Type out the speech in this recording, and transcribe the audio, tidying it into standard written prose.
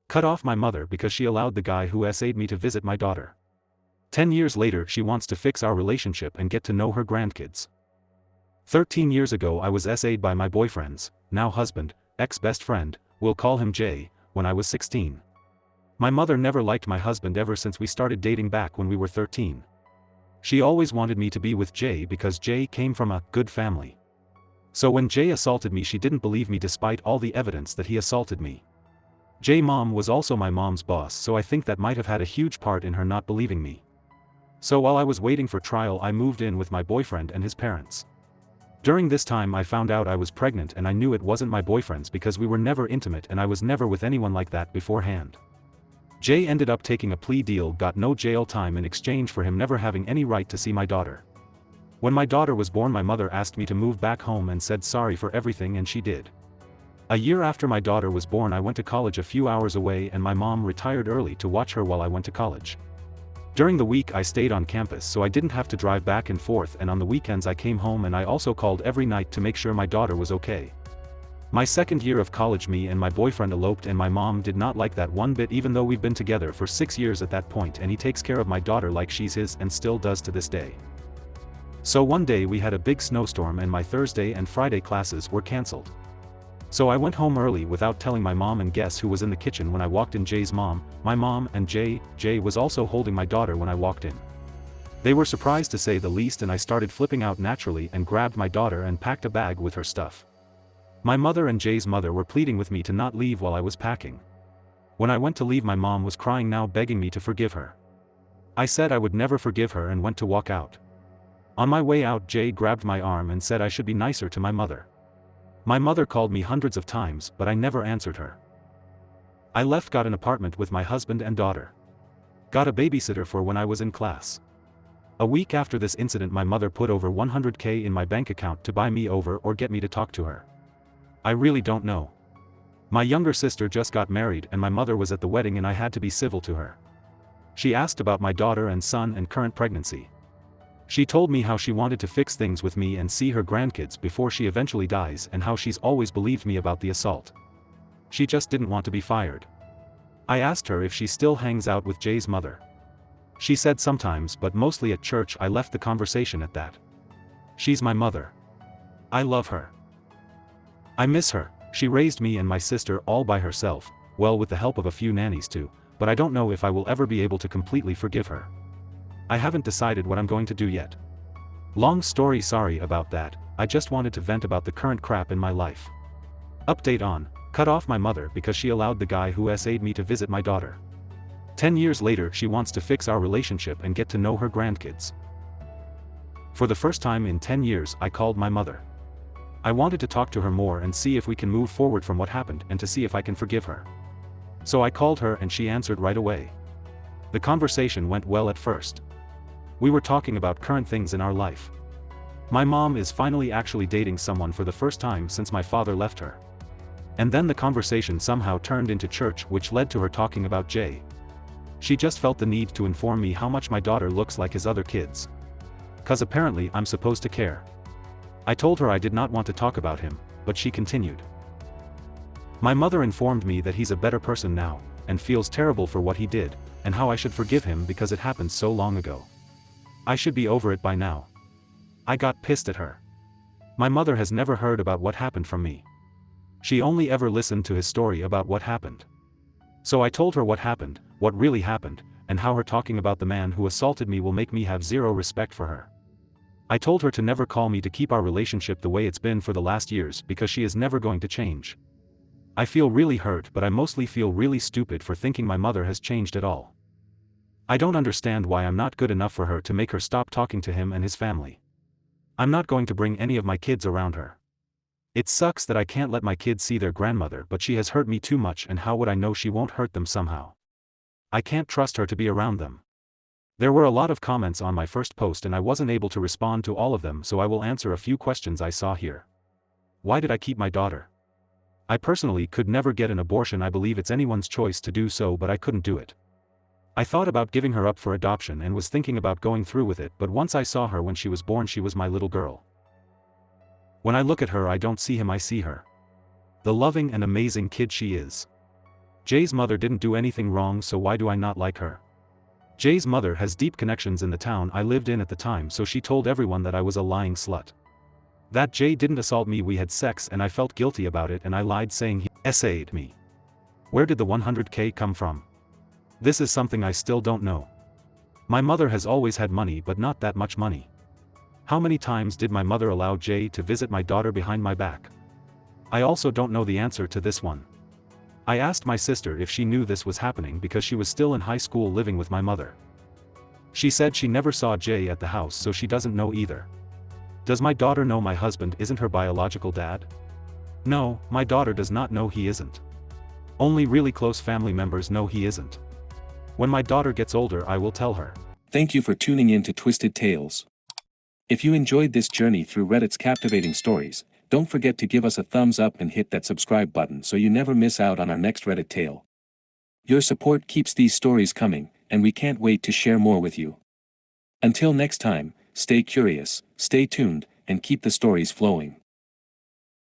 Cut off my mother because she allowed the guy who SA'd me to visit my daughter. 10 years later she wants to fix our relationship and get to know her grandkids. 13 years ago I was SA'd by my boyfriend's, now husband, ex-best friend, we'll call him Jay, when I was 16. My mother never liked my husband ever since we started dating back when we were 13. She always wanted me to be with Jay because Jay came from a good family. So when Jay assaulted me she didn't believe me despite all the evidence that he assaulted me. Jay's mom was also my mom's boss, so I think that might have had a huge part in her not believing me. So while I was waiting for trial I moved in with my boyfriend and his parents. During this time I found out I was pregnant and I knew it wasn't my boyfriend's because we were never intimate and I was never with anyone like that beforehand. Jay ended up taking a plea deal, got no jail time in exchange for him never having any right to see my daughter. When my daughter was born my mother asked me to move back home and said sorry for everything and she did. A year after my daughter was born I went to college a few hours away and my mom retired early to watch her while I went to college. During the week I stayed on campus so I didn't have to drive back and forth, and on the weekends I came home and I also called every night to make sure my daughter was okay. My second year of college me and my boyfriend eloped and my mom did not like that one bit even though we've been together for 6 years at that point and he takes care of my daughter like she's his and still does to this day. So one day we had a big snowstorm and my Thursday and Friday classes were cancelled. So I went home early without telling my mom, and guess who was in the kitchen when I walked in? Jay's mom, my mom and Jay. Jay was also holding my daughter when I walked in. They were surprised to say the least and I started flipping out naturally and grabbed my daughter and packed a bag with her stuff. My mother and Jay's mother were pleading with me to not leave while I was packing. When I went to leave my mom was crying now begging me to forgive her. I said I would never forgive her and went to walk out. On my way out Jay grabbed my arm and said I should be nicer to my mother. My mother called me hundreds of times but I never answered her. I left, got an apartment with my husband and daughter. Got a babysitter for when I was in class. A week after this incident my mother put over $100K in my bank account to buy me over or get me to talk to her. I really don't know. My younger sister just got married and my mother was at the wedding and I had to be civil to her. She asked about my daughter and son and current pregnancy. She told me how she wanted to fix things with me and see her grandkids before she eventually dies and how she's always believed me about the assault. She just didn't want to be fired. I asked her if she still hangs out with Jay's mother. She said sometimes but mostly at church. I left the conversation at that. She's my mother. I love her. I miss her. She raised me and my sister all by herself, well with the help of a few nannies too, but I don't know if I will ever be able to completely forgive her. I haven't decided what I'm going to do yet. Long story, sorry about that, I just wanted to vent about the current crap in my life. Update on, cut off my mother because she allowed the guy who SA'd me to visit my daughter. 10 years later she wants to fix our relationship and get to know her grandkids. For the first time in 10 years I called my mother. I wanted to talk to her more and see if we can move forward from what happened and to see if I can forgive her. So I called her and she answered right away. The conversation went well at first. We were talking about current things in our life. My mom is finally actually dating someone for the first time since my father left her. And then the conversation somehow turned into church, which led to her talking about Jay. She just felt the need to inform me how much my daughter looks like his other kids. 'Cause apparently I'm supposed to care. I told her I did not want to talk about him, but she continued. My mother informed me that he's a better person now, and feels terrible for what he did, and how I should forgive him because it happened so long ago. I should be over it by now. I got pissed at her. My mother has never heard about what happened from me. She only ever listened to his story about what happened. So I told her what happened, what really happened, and how her talking about the man who assaulted me will make me have zero respect for her. I told her to never call me, to keep our relationship the way it's been for the last years because she is never going to change. I feel really hurt, but I mostly feel really stupid for thinking my mother has changed at all. I don't understand why I'm not good enough for her to make her stop talking to him and his family. I'm not going to bring any of my kids around her. It sucks that I can't let my kids see their grandmother, but she has hurt me too much, and how would I know she won't hurt them somehow? I can't trust her to be around them. There were a lot of comments on my first post and I wasn't able to respond to all of them, so I will answer a few questions I saw here. Why did I keep my daughter? I personally could never get an abortion. I believe it's anyone's choice to do so, but I couldn't do it. I thought about giving her up for adoption and was thinking about going through with it, but once I saw her when she was born, she was my little girl. When I look at her I don't see him, I see her. The loving and amazing kid she is. Jay's mother didn't do anything wrong, so why do I not like her? Jay's mother has deep connections in the town I lived in at the time, so she told everyone that I was a lying slut. That Jay didn't assault me, we had sex and I felt guilty about it and I lied saying he essayed me. Where did the 100k come from? This is something I still don't know. My mother has always had money, but not that much money. How many times did my mother allow Jay to visit my daughter behind my back? I also don't know the answer to this one. I asked my sister if she knew this was happening because she was still in high school living with my mother. She said she never saw Jay at the house, so she doesn't know either. Does my daughter know my husband isn't her biological dad? No, my daughter does not know he isn't. Only really close family members know he isn't. When my daughter gets older, I will tell her. Thank you for tuning in to Twisted Tales. If you enjoyed this journey through Reddit's captivating stories, don't forget to give us a thumbs up and hit that subscribe button so you never miss out on our next Reddit tale. Your support keeps these stories coming, and we can't wait to share more with you. Until next time, stay curious, stay tuned, and keep the stories flowing.